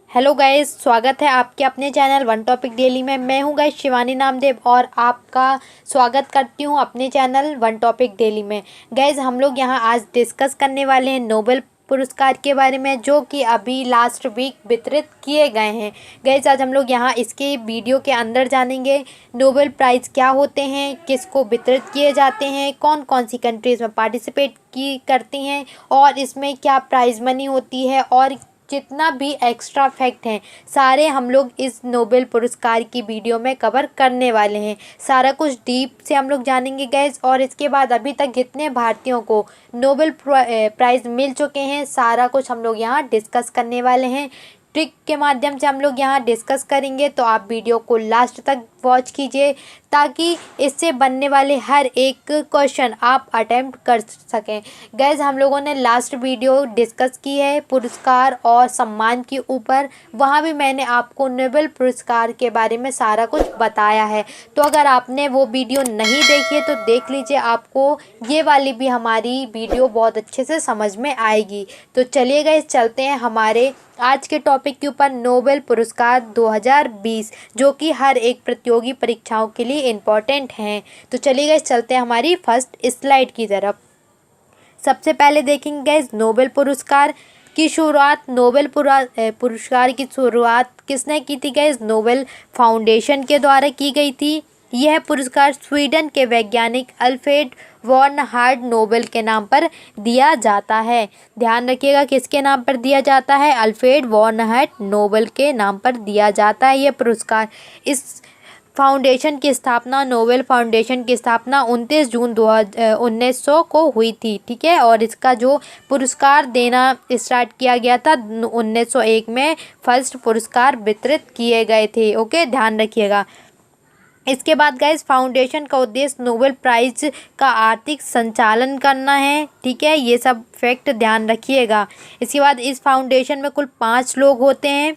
Hello guys, स्वागत है आपके अपने चैनल वन टॉपिक डेली में। मैं हूं गाइस शिवानी नामदेव और आपका स्वागत करती हूं अपने चैनल वन टॉपिक डेली में। गाइस हम लोग यहां आज डिस्कस करने वाले हैं नोबेल पुरस्कार के बारे में, जो कि अभी लास्ट वीक वितरित किए गए हैं। गाइस आज हम लोग यहाँ इसके वीडियो के अंदर जानेंगे नोबेल प्राइज़ क्या होते हैं, किसको वितरित किए जाते हैं, कौन कौन सी कंट्रीज़ में पार्टिसिपेट की करती हैं और इसमें क्या प्राइज़ मनी होती है और जितना भी एक्स्ट्रा फैक्ट हैं सारे हम लोग इस नोबेल पुरस्कार की वीडियो में कवर करने वाले हैं। सारा कुछ डीप से हम लोग जानेंगे गैस। और इसके बाद अभी तक कितने भारतीयों को नोबेल प्राइज़ मिल चुके हैं सारा कुछ हम लोग यहाँ डिस्कस करने वाले हैं। ट्रिक के माध्यम से हम लोग यहाँ डिस्कस करेंगे, तो आप वीडियो को लास्ट तक वॉच कीजिए ताकि इससे बनने वाले हर एक क्वेश्चन आप अटेम्प्ट कर सकें। गैस हम लोगों ने लास्ट वीडियो डिस्कस की है पुरस्कार और सम्मान के ऊपर, वहाँ भी मैंने आपको नोबेल पुरस्कार के बारे में सारा कुछ बताया है। तो अगर आपने वो वीडियो नहीं देखी है तो देख लीजिए, आपको ये वाली भी हमारी वीडियो बहुत अच्छे से समझ में आएगी। तो चलिए गैस चलते हैं हमारे आज के टॉपिक के ऊपर, नोबेल पुरस्कार 2020, जो कि हर एक प्रतियोगी परीक्षाओं के लिए इम्पोर्टेंट हैं। तो चलिए गाइस चलते हैं हमारी फर्स्ट स्लाइड की तरफ। सबसे पहले देखेंगे गाइस नोबेल पुरस्कार की शुरुआत, नोबेल पुरस्कार की शुरुआत किसने की थी गाइस? नोबेल फाउंडेशन के द्वारा की गई थी। यह पुरस्कार स्वीडन के वैज्ञानिक अल्फ्रेड वॉन हार्ड नोबेल के नाम पर दिया जाता है। ध्यान रखिएगा किसके नाम पर दिया जाता है? अल्फ्रेड वॉन हार्ड नोबेल के नाम पर दिया जाता है यह पुरस्कार। इस फाउंडेशन की स्थापना, नोबेल फाउंडेशन की स्थापना 29 जून 1900 को हुई थी। ठीक है, और इसका जो पुरस्कार देना स्टार्ट किया गया था 1901 में फर्स्ट पुरस्कार वितरित किए गए थे। ओके, ध्यान रखिएगा। इसके बाद गाइस फाउंडेशन का उद्देश्य नोबेल प्राइज़ का आर्थिक संचालन करना है। ठीक है, ये सब फैक्ट ध्यान रखिएगा। इसके बाद इस फाउंडेशन में कुल 5 लोग होते हैं।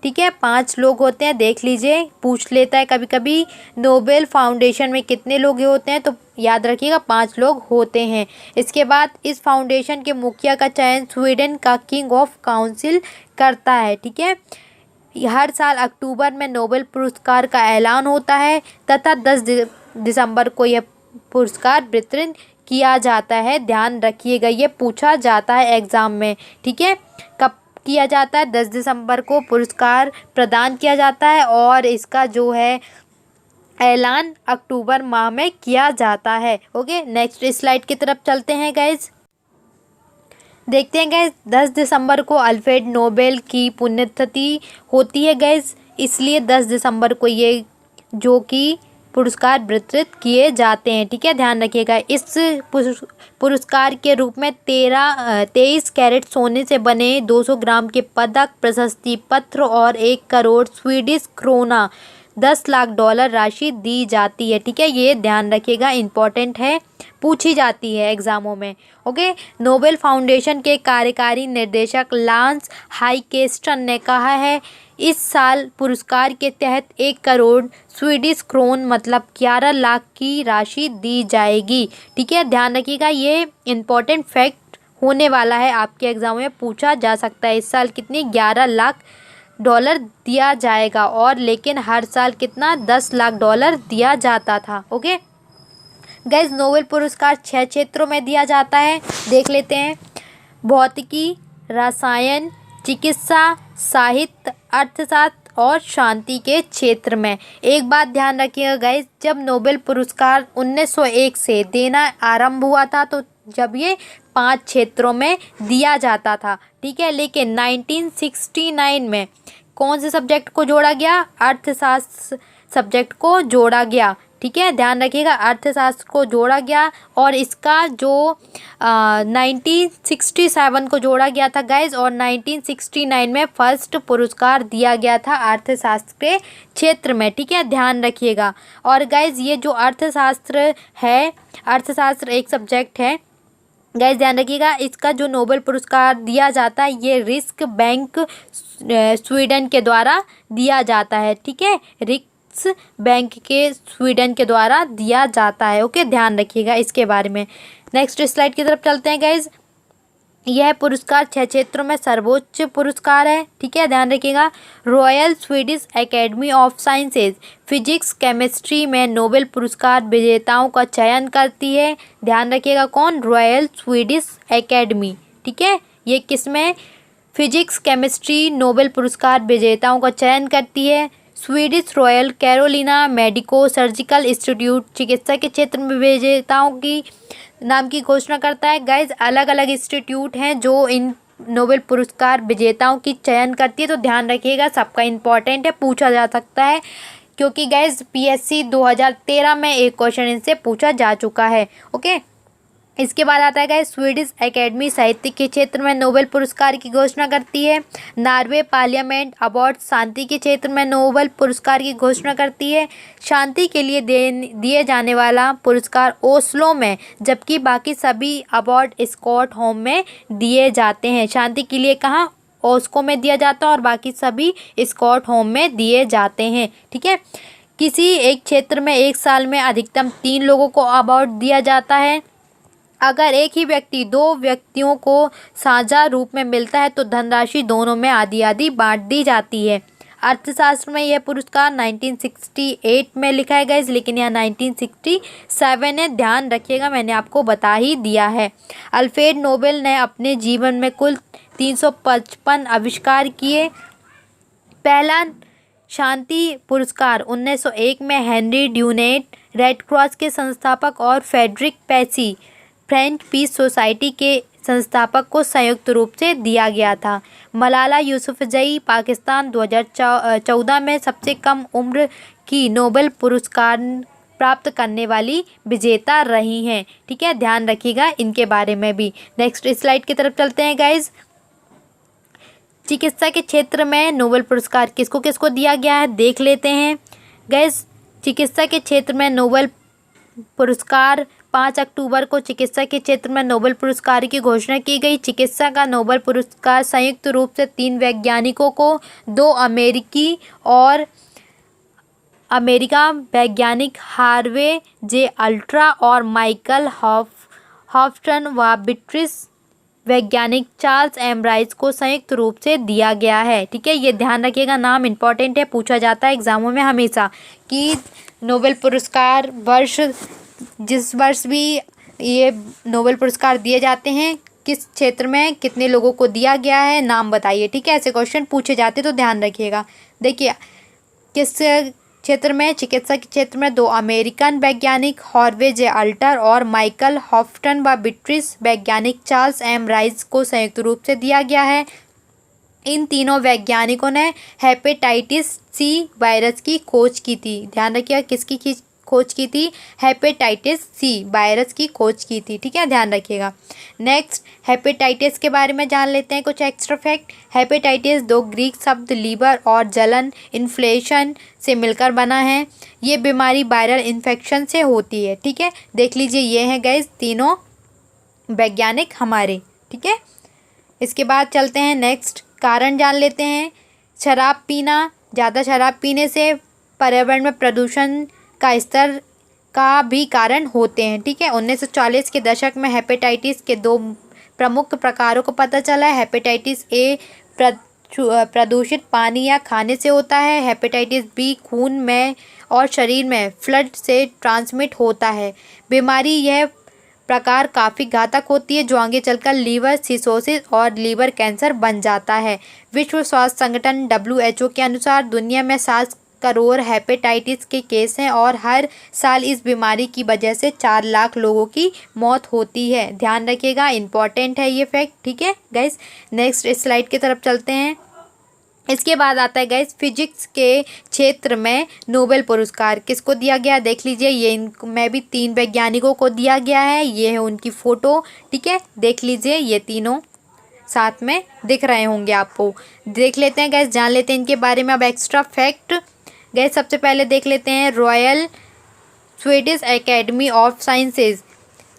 ठीक है, 5 लोग होते हैं, देख लीजिए, पूछ लेता है कभी कभी नोबेल फाउंडेशन में कितने लोग होते हैं, तो याद रखिएगा 5 लोग होते हैं। इसके बाद इस फाउंडेशन के मुखिया का चयन स्वीडन का किंग ऑफ काउंसिल करता है। ठीक है, हर साल अक्टूबर में नोबेल पुरस्कार का ऐलान होता है तथा 10 दिसंबर को यह पुरस्कार वितरित किया जाता है। ध्यान रखिएगा, ये पूछा जाता है एग्ज़ाम में। ठीक है, कब किया जाता है? 10 दिसंबर को पुरस्कार प्रदान किया जाता है और इसका जो है ऐलान अक्टूबर माह में किया जाता है। ओके, नेक्स्ट स्लाइड की तरफ चलते हैं गाइज। देखते हैं गैस 10 दिसंबर को अल्फ्रेड नोबेल की पुण्यतिथि होती है गैस, इसलिए 10 दिसंबर को ये जो कि पुरस्कार वितरित किए जाते हैं। ठीक है, ध्यान रखिएगा। इस पुरस्कार के रूप में 23 कैरेट सोने से बने 200 ग्राम के पदक, प्रशस्ति पत्र और 1 crore Swedish krona 10 lakh dollar राशि दी जाती है। ठीक है, ये ध्यान रखिएगा, इम्पॉर्टेंट है, पूछी जाती है एग्जामों में। ओके, नोबेल फाउंडेशन के कार्यकारी निर्देशक लांस हाइकेस्टन ने कहा है इस साल पुरस्कार के तहत 1 करोड़ स्वीडिश क्रोन मतलब 11 लाख की राशि दी जाएगी। ठीक है, ध्यान रखिएगा, ये इम्पॉर्टेंट फैक्ट होने वाला है, आपके एग्जाम में पूछा जा सकता है। इस साल कितनी 11 लाख डॉलर दिया जाएगा, और लेकिन हर साल कितना 10 लाख डॉलर दिया जाता था। ओके गाइज, नोबेल पुरस्कार 6 क्षेत्रों में दिया जाता है, देख लेते हैं। भौतिकी, रसायन, चिकित्सा, साहित्य, अर्थशास्त्र और शांति के क्षेत्र में। एक बात ध्यान रखिएगा गाइज, जब नोबेल पुरस्कार 1901 से देना आरंभ हुआ था तो जब ये 5 क्षेत्रों में दिया जाता था। ठीक है, लेकिन 1969 में कौन से सब्जेक्ट को जोड़ा गया? अर्थशास्त्र सब्जेक्ट को जोड़ा गया। ठीक है, ध्यान रखिएगा, अर्थशास्त्र को जोड़ा गया और इसका जो 1967 को जोड़ा गया था गाइज, और 1969 में फर्स्ट पुरस्कार दिया गया था अर्थशास्त्र के क्षेत्र में। ठीक है, ध्यान रखिएगा। और गाइज ये जो अर्थशास्त्र है, अर्थशास्त्र एक सब्जेक्ट है गाइज, ध्यान रखिएगा, इसका जो नोबेल पुरस्कार दिया जाता है ये रिस्क बैंक स्वीडन के द्वारा दिया जाता है। ठीक है, बैंक के स्वीडन के द्वारा दिया जाता है। ओके, ध्यान रखिएगा इसके बारे में। नेक्स्ट स्लाइड की तरफ चलते हैं गाइज। यह पुरस्कार 6 क्षेत्रों में सर्वोच्च पुरस्कार है, ठीक है, ध्यान रखिएगा। Royal Swedish academy of sciences physics chemistry में नोबेल पुरस्कार विजेताओं का चयन करती है, ध्यान रखिएगा। कौन? रॉयल स्वीडिश एकेडमी, ठीक है। ये किसमें? फिजिक्स केमिस्ट्री नोबेल पुरस्कार विजेताओं का चयन करती है। Swedish royal Carolina medico surgical institute चिकित्सा के क्षेत्र में विजेताओं की नाम की घोषणा करता है। गाइज अलग अलग इंस्टीट्यूट हैं जो इन नोबेल पुरस्कार विजेताओं की चयन करती है, तो ध्यान रखिएगा, सबका इम्पोर्टेंट है, पूछा जा सकता है, क्योंकि गाइज पीएससी 2013 में एक क्वेश्चन इनसे पूछा जा चुका है। ओके, इसके बाद आता है गाइस स्वीडिश एकेडमी साहित्य के क्षेत्र में नोबेल पुरस्कार की घोषणा करती है। नॉर्वे पार्लियामेंट अवार्ड शांति के क्षेत्र में नोबेल पुरस्कार की घोषणा करती है। शांति के लिए दिए जाने वाला पुरस्कार ओस्लो में, जबकि बाकी सभी अवार्ड स्टॉकहोम में दिए जाते हैं। शांति के लिए कहाँ? ओस्लो में दिया जाता है और बाकी सभी स्टॉकहोम में दिए जाते हैं, ठीक है। किसी एक क्षेत्र में एक साल में अधिकतम 3 लोगों को अवार्ड दिया जाता है। अगर एक ही व्यक्ति 2 व्यक्तियों को साझा रूप में मिलता है तो धनराशि दोनों में आधी आधी बांट दी जाती है। अर्थशास्त्र में यह पुरस्कार 1968 में लिखा है गाइस, लेकिन यह 1967 है, ध्यान रखिएगा, मैंने आपको बता ही दिया है। अल्फ्रेड नोबेल ने अपने जीवन में कुल 355 आविष्कार किए। पहला शांति पुरस्कार 1901 में हेनरी ड्यूनेट रेड क्रॉस के संस्थापक और फ्रेडरिक पेसी फ्रेंच पीस सोसाइटी के संस्थापक को संयुक्त रूप से दिया गया था। मलाला यूसुफजई पाकिस्तान 2014 में सबसे कम उम्र की नोबेल पुरस्कार प्राप्त करने वाली विजेता रही हैं, ठीक है, ध्यान रखिएगा इनके बारे में भी। नेक्स्ट स्लाइड की तरफ चलते हैं गाइज। चिकित्सा के क्षेत्र में नोबेल पुरस्कार किसको किसको दिया गया है देख लेते हैं गाइज। चिकित्सा के क्षेत्र में नोबेल पुरस्कार 5 अक्टूबर को चिकित्सा के क्षेत्र में नोबेल पुरस्कार की घोषणा की गई। चिकित्सा का नोबेल पुरस्कार संयुक्त रूप से 3 वैज्ञानिकों को, 2 अमेरिकी और अमेरिका वैज्ञानिक हार्वे जे अल्ट्रा और माइकल हॉफस्टन व ब्रिटिश वैज्ञानिक चार्ल्स एम राइस को संयुक्त रूप से दिया गया है, ठीक है। ये ध्यान रखिएगा, नाम इंपॉर्टेंट है, पूछा जाता है एग्जामों में हमेशा कि नोबेल पुरस्कार जिस वर्ष भी ये नोबेल पुरस्कार दिए जाते हैं किस क्षेत्र में कितने लोगों को दिया गया है नाम बताइए, ठीक है। ऐसे क्वेश्चन पूछे जाते तो ध्यान रखिएगा। देखिए किस क्षेत्र में? चिकित्सा के क्षेत्र में 2 अमेरिकन वैज्ञानिक हार्वे जे अल्टर और माइकल हॉफस्टन व ब्रिटिश वैज्ञानिक चार्ल्स एम राइस को संयुक्त रूप से दिया गया है। इन तीनों वैज्ञानिकों ने हेपेटाइटिस सी वायरस की खोज की थी, ध्यान रखिएगा, किसकी खोज की थी? हेपेटाइटिस सी वायरस की खोज की थी, ठीक है, ध्यान रखिएगा। नेक्स्ट हेपेटाइटिस के बारे में जान लेते हैं कुछ एक्स्ट्रा फैक्ट। हेपेटाइटिस 2 ग्रीक शब्द लीवर और जलन इन्फ्लेशन से मिलकर बना है। ये बीमारी वायरल इन्फेक्शन से होती है, ठीक है। देख लीजिए ये हैं गाइस तीनों वैज्ञानिक हमारे, ठीक है। इसके बाद चलते हैं नेक्स्ट, कारण जान लेते हैं। शराब पीना, ज़्यादा शराब पीने से पर्यावरण में प्रदूषण का स्तर का भी कारण होते हैं, ठीक है। 1940 के दशक में हेपेटाइटिस के 2 प्रमुख प्रकारों को पता चला है। हेपेटाइटिस ए प्रदूषित पानी या खाने से होता है। हेपेटाइटिस बी खून में और शरीर में फ्लड से ट्रांसमिट होता है। बीमारी यह प्रकार काफ़ी घातक होती है जो आगे चलकर लीवर सिरोसिस और लीवर कैंसर बन जाता है। विश्व स्वास्थ्य संगठन WHO के अनुसार दुनिया में 7 करोड़ हेपेटाइटिस के केस हैं और हर साल इस बीमारी की वजह से 4 लाख लोगों की मौत होती है, ध्यान रखिएगा, इंपॉर्टेंट है ये फैक्ट, ठीक है गाइस। नेक्स्ट स्लाइड की तरफ चलते हैं। इसके बाद आता है गाइस फिजिक्स के क्षेत्र में नोबेल पुरस्कार किसको दिया गया देख लीजिए। ये इनमें भी 3 वैज्ञानिकों को दिया गया है, ये है उनकी फ़ोटो, ठीक है, देख लीजिए, ये तीनों साथ में दिख रहे होंगे आपको। देख लेते हैं गाइस, जान लेते हैं इनके बारे में अब एक्स्ट्रा फैक्ट। गाइस सबसे पहले देख लेते हैं royal Swedish academy of sciences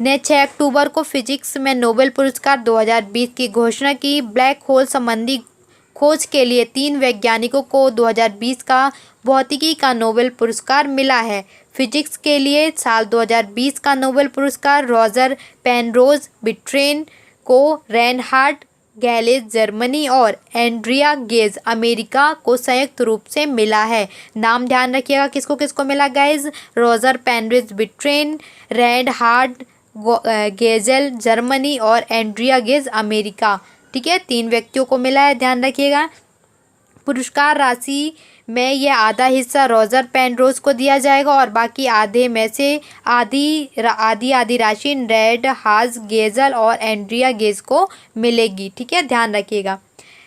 ने 6 अक्टूबर को फिजिक्स में नोबेल पुरस्कार 2020 की घोषणा की। ब्लैक होल संबंधी खोज के लिए 3 वैज्ञानिकों को 2020 का भौतिकी का नोबेल पुरस्कार मिला है। फिजिक्स के लिए साल 2020 का नोबेल पुरस्कार रॉजर पेनरोज ब्रिटेन को रेनहार्ड गैलेज जर्मनी और एंड्रिया गेज अमेरिका को संयुक्त रूप से मिला है। नाम ध्यान रखिएगा किसको किसको मिला guys, Roger Penrose Britain, Reinhard Genzel Germany और एंड्रिया गेज अमेरिका। ठीक है, 3 व्यक्तियों को मिला है, ध्यान रखिएगा। पुरस्कार राशि में यह आधा हिस्सा रोजर पेनरोज को दिया जाएगा और बाकी आधे में से आधी राशि रेड हाज गेजल और एंड्रिया गेज को मिलेगी। ठीक है, ध्यान रखिएगा।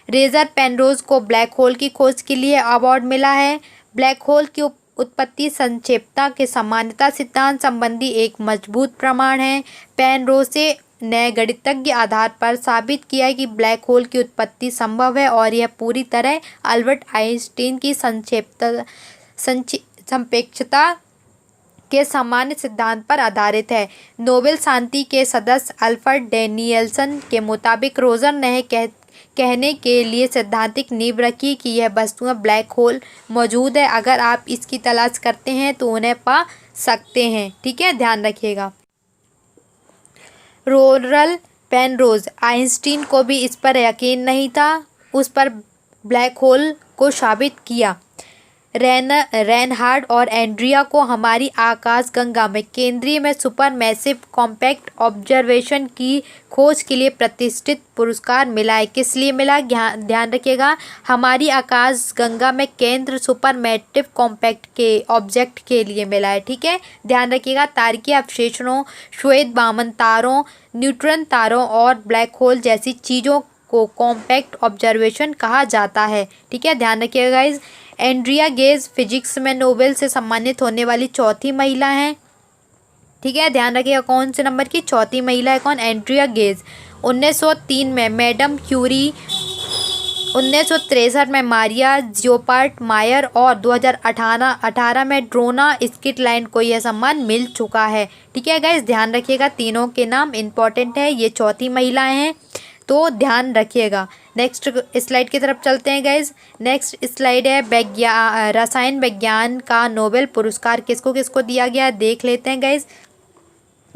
रोजर पेनरोज को ब्लैक होल की खोज के लिए अवार्ड मिला है। ब्लैक होल की उत्पत्ति संक्षेपता के समानता सिद्धांत संबंधी एक मजबूत प्रमाण है। पेनरोज ने गणितज्ञ आधार पर साबित किया है कि ब्लैक होल की उत्पत्ति संभव है और यह पूरी तरह अल्बर्ट आइंस्टीन की संपेक्षता के सामान्य सिद्धांत पर आधारित है। नोबेल शांति के सदस्य अल्फ्रेड डैनियल्सन के मुताबिक रोजर ने कहने के लिए सैद्धांतिक नींव रखी कि यह वस्तुएं ब्लैक होल मौजूद है, अगर आप इसकी तलाश करते हैं तो उन्हें पा सकते हैं। ठीक है, ध्यान रखिएगा। रोजर पेनरोज, आइंस्टीन को भी इस पर यकीन नहीं था, उस पर ब्लैक होल को साबित किया। रेनहार्ड और एंड्रिया को हमारी आकाशगंगा में केंद्रीय में सुपर मैसिव कॉम्पैक्ट ऑब्जर्वेशन की खोज के लिए प्रतिष्ठित पुरस्कार मिला है। किस लिए मिला, ध्यान रखिएगा। हमारी आकाशगंगा में केंद्र सुपर मैसिव कॉम्पैक्ट के ऑब्जेक्ट के लिए मिला है। ठीक है, ध्यान रखिएगा। तारकीय अवशेषों, श्वेत वामन तारों, न्यूट्रॉन तारों और ब्लैक होल जैसी चीज़ों को कॉम्पैक्ट ऑब्जर्वेशन कहा जाता है। ठीक है, ध्यान रखिएगा गाइज। एंड्रिया गेज फिजिक्स में नोबेल से सम्मानित होने वाली चौथी महिला हैं। ठीक है, ध्यान रखिएगा। कौन से नंबर की चौथी महिला है, कौन, एंड्रिया गेज। 1903 में मैडम क्यूरी, 1963 में मारिया जियोपार्ट मायर और 2018 में ड्रोना स्किटलैंड को यह सम्मान मिल चुका है। ठीक है गाइज, ध्यान रखिएगा। तीनों के नाम इंपॉर्टेंट है, ये चौथी महिलाएं हैं, तो ध्यान रखिएगा। नेक्स्ट स्लाइड की तरफ चलते हैं गाइज। नेक्स्ट स्लाइड है रसायन विज्ञान का नोबेल पुरस्कार किसको किसको दिया गया है, देख लेते हैं गाइज।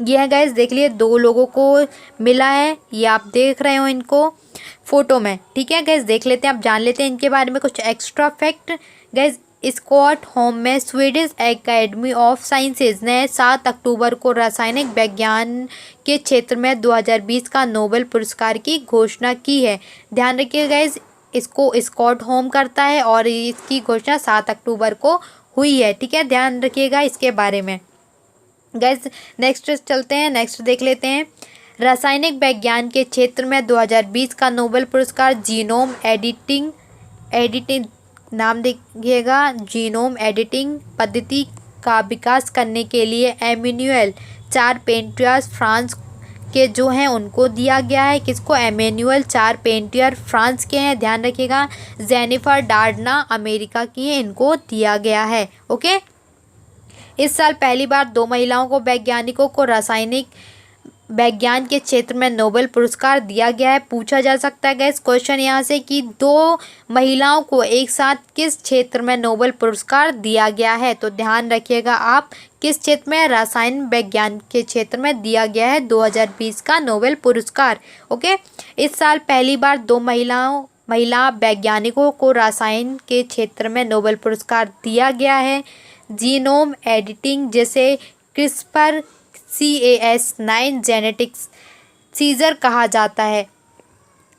ये है गाइज, देख लिए 2 लोगों को मिला है, ये आप देख रहे हो इनको फोटो में। ठीक है गाइज, देख लेते हैं, आप जान लेते हैं इनके बारे में कुछ एक्स्ट्रा फैक्ट। गाइज, स्टॉकहोम में स्वीडिश एकेडमी ऑफ साइंसेज ने 7 अक्टूबर को रासायनिक विज्ञान के क्षेत्र में 2020 का नोबेल पुरस्कार की घोषणा की है। ध्यान रखिए गाइज, इसको स्टॉकहोम करता है और इसकी घोषणा 7 अक्टूबर को हुई है। ठीक है, ध्यान रखिएगा इसके बारे में। गाइज, नेक्स्ट चलते हैं, नेक्स्ट देख लेते हैं। रासायनिक विज्ञान के क्षेत्र में 2020 का नोबेल पुरस्कार जीनोम एडिटिंग नाम देखिएगा, जीनोम एडिटिंग पद्धति का विकास करने के लिए एमेन्युएल चारपेंटियर फ्रांस के जो हैं उनको दिया गया है। किसको, एमेन्युएल चारपेंटियर फ्रांस के हैं, ध्यान रखिएगा। जेनिफर डार्डना अमेरिका की हैं, इनको दिया गया है। ओके, इस साल पहली बार 2 महिलाओं को वैज्ञानिकों को रासायनिक विज्ञान के क्षेत्र में नोबेल पुरस्कार दिया गया है। पूछा जा सकता है गैस क्वेश्चन यहाँ से कि 2 महिलाओं को एक साथ किस क्षेत्र में नोबेल पुरस्कार दिया गया है, तो ध्यान रखिएगा आप किस क्षेत्र में, रसायन विज्ञान के क्षेत्र में दिया गया है 2020 का नोबेल पुरस्कार। ओके, इस साल पहली बार 2 महिला वैज्ञानिकों को रसायन के क्षेत्र में नोबेल पुरस्कार दिया गया है। जीनोम एडिटिंग जिसे क्रिस्पर Cas9 जेनेटिक्स सीजर कहा जाता है,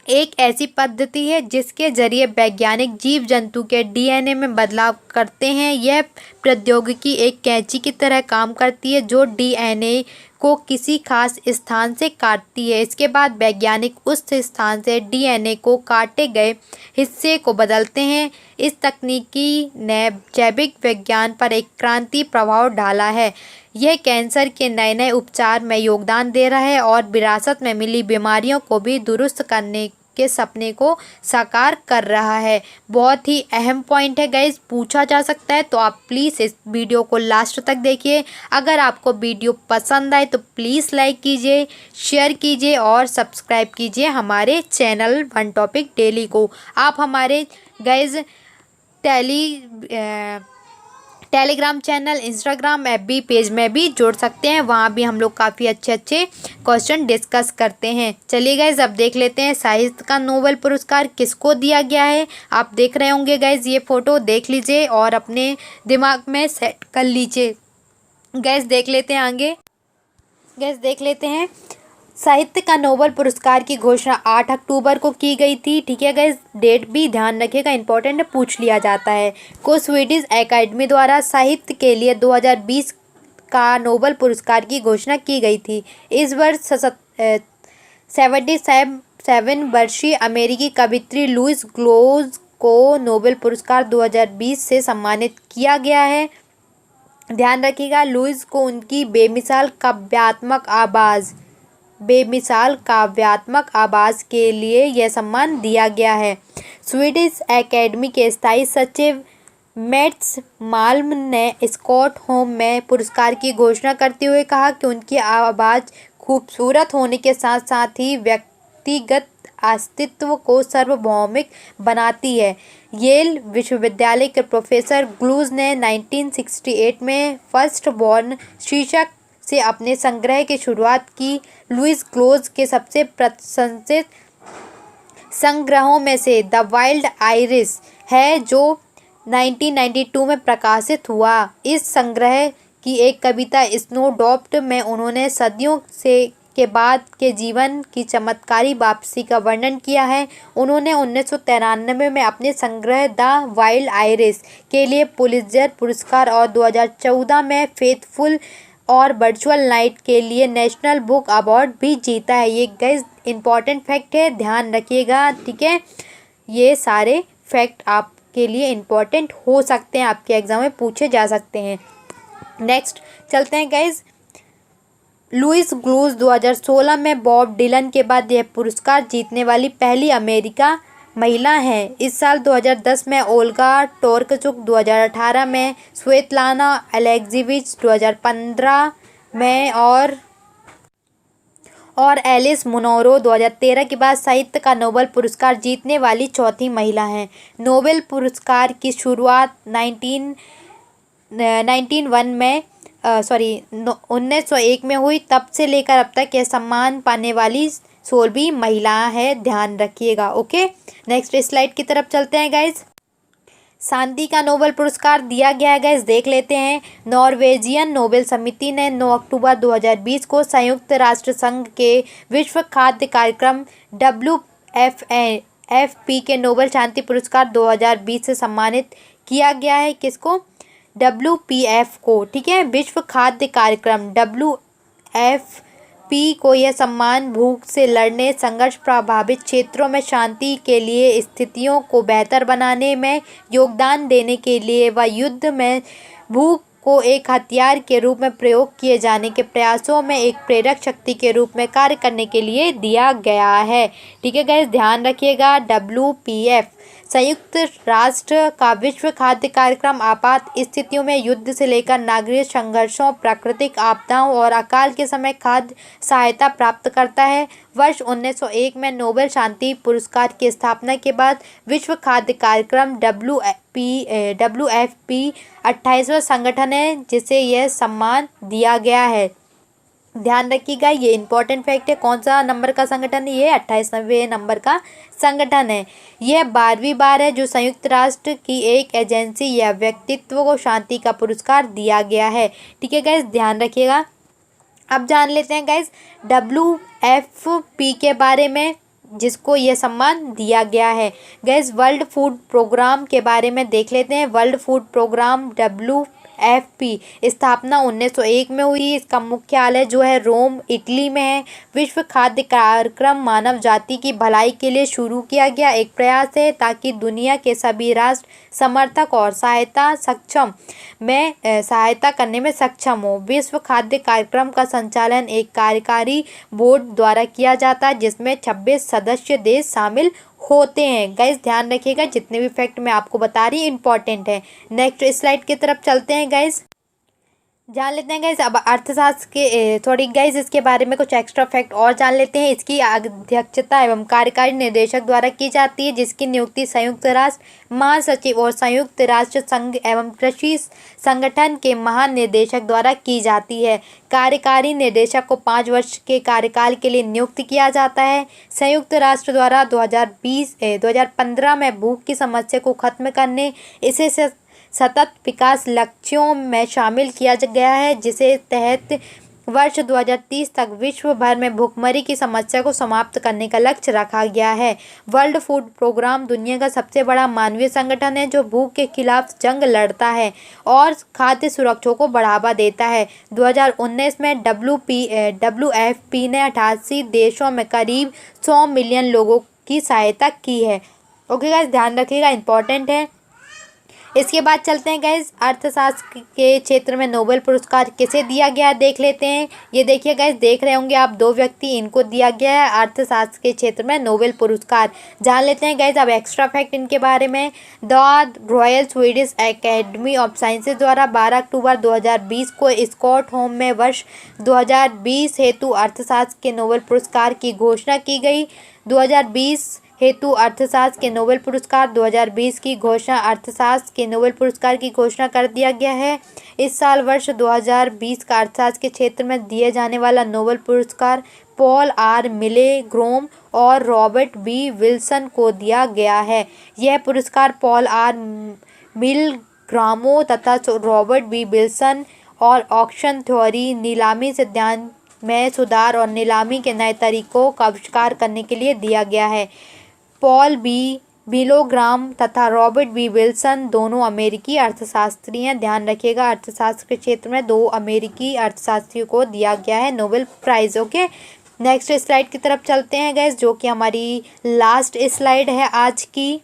एक ऐसी पद्धति है जिसके जरिए वैज्ञानिक जीव जंतु के डीएनए में बदलाव करते हैं। यह प्रौद्योगिकी एक कैंची की तरह काम करती है जो डीएनए को किसी खास स्थान से काटती है। इसके बाद वैज्ञानिक उस स्थान से डीएनए को काटे गए हिस्से को बदलते हैं। इस तकनीकी ने जैविक विज्ञान पर एक क्रांति प्रभाव डाला है। यह कैंसर के नए नए उपचार में योगदान दे रहा है और विरासत में मिली बीमारियों को भी दुरुस्त करने के सपने को साकार कर रहा है। बहुत ही अहम पॉइंट है गाइस, पूछा जा सकता है, तो आप प्लीज़ इस वीडियो को लास्ट तक देखिए। अगर आपको वीडियो पसंद आए तो प्लीज़ लाइक कीजिए, शेयर कीजिए और सब्सक्राइब कीजिए हमारे चैनल वन टॉपिक डेली को। आप हमारे guys Telegram channel, Instagram, FB page में भी जुड़ सकते हैं। वहाँ भी हम लोग काफ़ी अच्छे अच्छे क्वेश्चन डिस्कस करते हैं। चलिए गाइज अब देख लेते हैं साहित्य का नोबेल पुरस्कार किसको दिया गया है। आप देख रहे होंगे गाइज, ये फ़ोटो देख लीजिए और अपने दिमाग में सेट कर लीजिए। गैस देख लेते हैं आगे। गैस देख लेते हैं साहित्य का नोबेल पुरस्कार की घोषणा 8 अक्टूबर को की गई थी। ठीक है गैस, डेट भी ध्यान रखिएगा, इंपॉर्टेंट पूछ लिया जाता है। को स्वीडिश एकेडमी द्वारा साहित्य के लिए 2020 का नोबेल पुरस्कार की घोषणा की गई थी। इस वर्ष 77 वर्षीय अमेरिकी कवियत्री लुइस ग्लोज को नोबेल पुरस्कार 2020 से सम्मानित किया गया है। ध्यान रखिएगा, लुइस को उनकी बेमिसाल काव्यात्मक आवाज़ के लिए यह सम्मान दिया गया है। स्वीडिश एकेडमी के स्थायी सचिव मैट्स माल्म ने स्टॉकहोम में पुरस्कार की घोषणा करते हुए कहा कि उनकी आवाज़ खूबसूरत होने के साथ साथ ही व्यक्तिगत अस्तित्व को सार्वभौमिक बनाती है। येल विश्वविद्यालय के प्रोफेसर ग्लूज ने 1968 में फर्स्ट बॉर्न शीर्षक से अपने संग्रह की शुरुआत की। लुइस ग्लोज के सबसे प्रशंसित संग्रहों में से द वाइल्ड आइरिस है, जो 1992 में प्रकाशित हुआ। इस संग्रह की एक कविता स्नोडॉप्ट में उन्होंने सदियों के बाद के जीवन की चमत्कारी वापसी का वर्णन किया है। उन्होंने 1993 में अपने संग्रह द वाइल्ड आइरिस के लिए पुलित्जर पुरस्कार और 2014 में फेथफुल और वर्चुअल नाइट के लिए नेशनल बुक अवार्ड भी जीता है। ये गाइस इंपॉर्टेंट फैक्ट है, ध्यान रखिएगा। ठीक है, ये सारे फैक्ट आपके लिए इम्पॉर्टेंट हो सकते हैं, आपके एग्जाम में पूछे जा सकते हैं। नेक्स्ट चलते हैं गाइस। लुइस ग्लूज 2016 में बॉब डिलन के बाद यह पुरस्कार जीतने वाली पहली अमेरिका महिला हैं। इस साल 2010 में ओल्गा टोरकचुक, 2018 में स्वेतलाना अलेक्जेविच, 2015 में और एलिस मुनोरो 2013 के बाद साहित्य का नोबेल पुरस्कार जीतने वाली चौथी महिला हैं। नोबेल पुरस्कार की शुरुआत 1901 में हुई। तब से लेकर अब तक यह सम्मान पाने वाली 16वीं महिला है, ध्यान रखिएगा। ओके, नेक्स्ट स्लाइड की तरफ चलते हैं गाइज। शांति का नोबेल पुरस्कार दिया गया है गाइस, देख लेते हैं। नॉर्वेजियन नोबेल समिति ने 9 अक्टूबर 2020 को संयुक्त राष्ट्र संघ के विश्व खाद्य कार्यक्रम WFP के नोबेल शांति पुरस्कार 2020 से सम्मानित किया गया है। किसको? WPF को। ठीक है, विश्व खाद्य कार्यक्रम WFP को यह सम्मान भूख से लड़ने, संघर्ष प्रभावित क्षेत्रों में शांति के लिए स्थितियों को बेहतर बनाने में योगदान देने के लिए व युद्ध में भूख को एक हथियार के रूप में प्रयोग किए जाने के प्रयासों में एक प्रेरक शक्ति के रूप में कार्य करने के लिए दिया गया है। ठीक है गाइस, ध्यान रखिएगा। WPF संयुक्त राष्ट्र का विश्व खाद्य कार्यक्रम आपात स्थितियों में युद्ध से लेकर नागरिक संघर्षों, प्राकृतिक आपदाओं और अकाल के समय खाद्य सहायता प्राप्त करता है। वर्ष 1901 में नोबेल शांति पुरस्कार की स्थापना के बाद विश्व खाद्य कार्यक्रम WFP 28वां संगठन है जिसे यह सम्मान दिया गया है। ध्यान रखिएगा, ये इंपॉर्टेंट फैक्ट है। कौन सा नंबर का संगठन है? ये 28वें नंबर का संगठन है। यह 12वीं बार है जो संयुक्त राष्ट्र की एक एजेंसी या व्यक्तित्व को शांति का पुरस्कार दिया गया है। ठीक है गाइस, ध्यान रखिएगा। अब जान लेते हैं गाइस WFP के बारे में, जिसको यह सम्मान दिया गया है। गाइस वर्ल्ड फूड प्रोग्राम के बारे में देख लेते हैं। वर्ल्ड फूड प्रोग्राम WFP स्थापना 1901 में हुई। इसका मुख्यालय जो है रोम, इटली में है। विश्व खाद्य कार्यक्रम मानव जाति की भलाई के लिए शुरू किया गया एक प्रयास है ताकि दुनिया के सभी राष्ट्र समर्थक और सहायता करने में सक्षम हो। विश्व खाद्य कार्यक्रम का संचालन एक कार्यकारी बोर्ड द्वारा किया जाता है जिसमें 26 सदस्य देश शामिल होते हैं। गाइस ध्यान रखिएगा, जितने भी फैक्ट मैं आपको बता रही इंपॉर्टेंट है। नेक्स्ट स्लाइड की तरफ चलते हैं गाइस। जान लेते हैं गाइस अब अर्थशास्त्र के थोड़ी गाइस इसके बारे में कुछ एक्स्ट्रा फैक्ट और जान लेते हैं। इसकी अध्यक्षता एवं कार्यकारी निदेशक द्वारा की जाती है, जिसकी नियुक्ति संयुक्त राष्ट्र महासचिव और संयुक्त राष्ट्र संघ एवं कृषि संगठन के महानिदेशक द्वारा की जाती है। कार्यकारी निदेशक को 5 वर्ष के कार्यकाल के लिए नियुक्त किया जाता है। संयुक्त राष्ट्र द्वारा 2015 में भूख की समस्या को खत्म करने, इसे सतत विकास लक्ष्यों में शामिल किया गया है, जिसे तहत वर्ष 2030 तक विश्व भर में भूखमरी की समस्या को समाप्त करने का लक्ष्य रखा गया है। वर्ल्ड फूड प्रोग्राम दुनिया का सबसे बड़ा मानवीय संगठन है जो भूख के खिलाफ जंग लड़ता है और खाद्य सुरक्षा को बढ़ावा देता है। 2019 में WFP ने 88 देशों में करीब 100 मिलियन लोगों की सहायता की है। ओके गाइस, ध्यान रखिएगा, इंपॉर्टेंट है। इसके बाद चलते हैं गाइस अर्थशास्त्र के क्षेत्र में नोबेल पुरस्कार किसे दिया गया देख लेते हैं। ये देखिए गाइस, देख रहे होंगे आप 2 व्यक्ति, इनको दिया गया है अर्थशास्त्र के क्षेत्र में नोबेल पुरस्कार। जान लेते हैं गाइस अब एक्स्ट्रा फैक्ट इनके बारे में। The royal Swedish academy of sciences द्वारा 12 अक्टूबर 2020 को स्टॉकहोम में वर्ष 2020 हेतु अर्थशास्त्र के नोबेल पुरस्कार की घोषणा की गई। 2020 हेतु अर्थशास्त्र के नोबेल पुरस्कार 2020 की घोषणा अर्थशास्त्र के नोबेल पुरस्कार की घोषणा कर दिया गया है। इस साल वर्ष 2020 का अर्थशास्त्र के क्षेत्र में दिए जाने वाला नोबेल पुरस्कार पॉल आर मिलग्रोम और रॉबर्ट बी विल्सन को दिया गया है। यह पुरस्कार पॉल आर मिलग्रामो तथा रॉबर्ट बी विल्सन और ऑक्शन थ्योरी, नीलामी सिद्धांत में सुधार और नीलामी के नए तरीकों का आविष्कार करने के लिए दिया गया है। पॉल बी मिलोग्राम तथा रॉबर्ट बी विल्सन दोनों अमेरिकी अर्थशास्त्री हैं। ध्यान रखिएगा, अर्थशास्त्र के क्षेत्र में 2 अमेरिकी अर्थशास्त्रियों को दिया गया है Nobel prize. Okay, next slide की तरफ चलते हैं गाइस, जो कि हमारी लास्ट स्लाइड है आज की।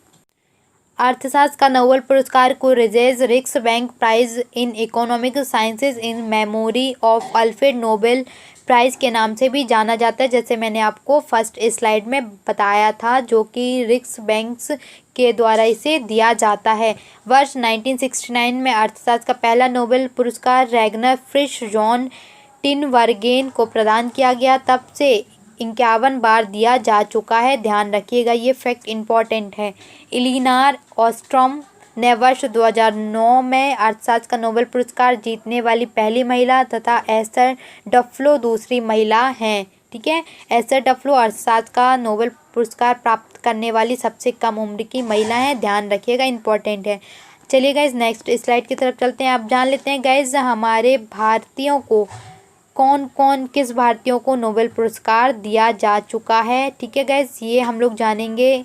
अर्थशास्त्र का नोबेल पुरस्कार को Sveriges Riksbank prize in economic sciences in memory of Alfred Nobel prize के नाम से भी जाना जाता है, जैसे मैंने आपको फर्स्ट स्लाइड में बताया था, जो कि रिक्स बैंक्स के द्वारा इसे दिया जाता है। वर्ष 1969 में अर्थशास्त्र का पहला नोबेल पुरस्कार रैगनर फ्रिश जॉन टिनबर्गेन को प्रदान किया गया। तब से 51 बार दिया जा चुका है। ध्यान रखिएगा, ये फैक्ट इम्पॉर्टेंट है। इलिनार ऑस्ट्रॉम ने वर्ष 2009 में अर्थशास्त्र का नोबेल पुरस्कार जीतने वाली पहली महिला तथा एस्थर डफ्लो दूसरी महिला हैं। ठीक है, एस्थर डफ्लो अर्थशास्त्र का नोबेल पुरस्कार प्राप्त करने वाली सबसे कम उम्र की महिला हैं। ध्यान रखिएगा, इंपॉर्टेंट है। चलिए गाइज नेक्स्ट स्लाइड की तरफ चलते हैं। अब जान लेते हैं गाइज हमारे भारतीयों को किस भारतीयों को नोबेल पुरस्कार दिया जा चुका है। ठीक है गाइज, ये हम लोग जानेंगे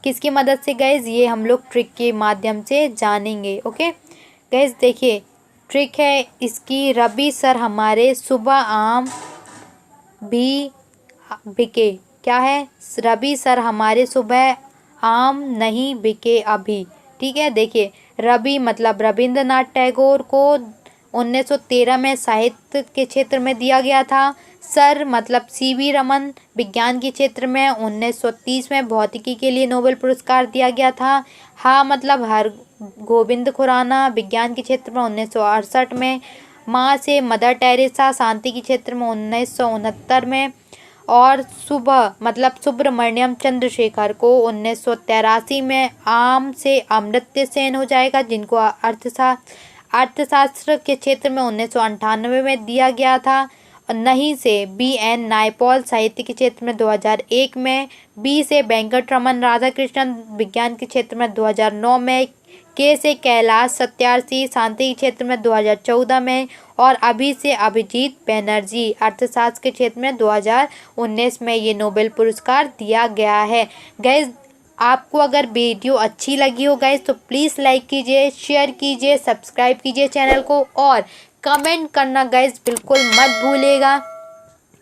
किसकी मदद से गाइज, ये हम लोग ट्रिक के माध्यम से जानेंगे। ओके गाइज, देखिए ट्रिक है इसकी। रवि सर हमारे सुबह आम भी बिके। क्या है? रवि सर हमारे सुबह आम नहीं बिके अभी। ठीक है, देखिए रवि मतलब रविंद्रनाथ टैगोर को 1913 में साहित्य के क्षेत्र में दिया गया था। सर मतलब सीवी रमन विज्ञान के क्षेत्र में 1930 में भौतिकी के लिए नोबेल पुरस्कार दिया गया था। हाँ मतलब हर गोविंद खुराना विज्ञान के क्षेत्र में 1968 में। माँ से मदर टेरेसा शांति के क्षेत्र में 1969 में। और सुबह मतलब सुब्रमण्यम चंद्रशेखर को 1983 में। आम से अमर्त्य सेन हो जाएगा, जिनको अर्थशास्त्र के क्षेत्र में 1998 में दिया गया था। नहीं से BN नायपॉल साहित्य के क्षेत्र में 2001 में। बी से वेंकटरमन राधाकृष्णन विज्ञान के क्षेत्र में 2009 में। के से कैलाश सत्यार्थी शांति के क्षेत्र में 2014 में। और अभी से अभिजीत बैनर्जी अर्थशास्त्र के क्षेत्र में 2019 में ये नोबेल पुरस्कार दिया गया है। गाइस आपको अगर वीडियो अच्छी लगी हो गाइस तो प्लीज़ लाइक कीजिए, शेयर कीजिए, सब्सक्राइब कीजिए चैनल को और कमेंट करना गाइस बिल्कुल मत भूलिएगा।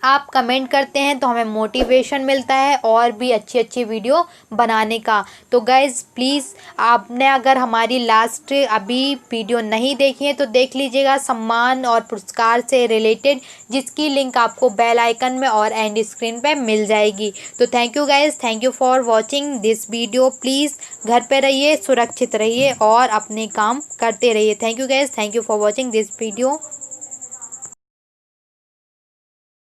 आप कमेंट करते हैं तो हमें मोटिवेशन मिलता है और भी अच्छी अच्छी वीडियो बनाने का। तो गाइज़ प्लीज़ आपने अगर हमारी लास्ट अभी वीडियो नहीं देखी है तो देख लीजिएगा, सम्मान और पुरस्कार से रिलेटेड, जिसकी लिंक आपको बेल आइकन में और एंड स्क्रीन पे मिल जाएगी। तो thank you guys, thank you for watching this video. Please घर पे रहिए, सुरक्षित रहिए और अपने काम करते रहिए। Thank you guys, thank you for watching this video.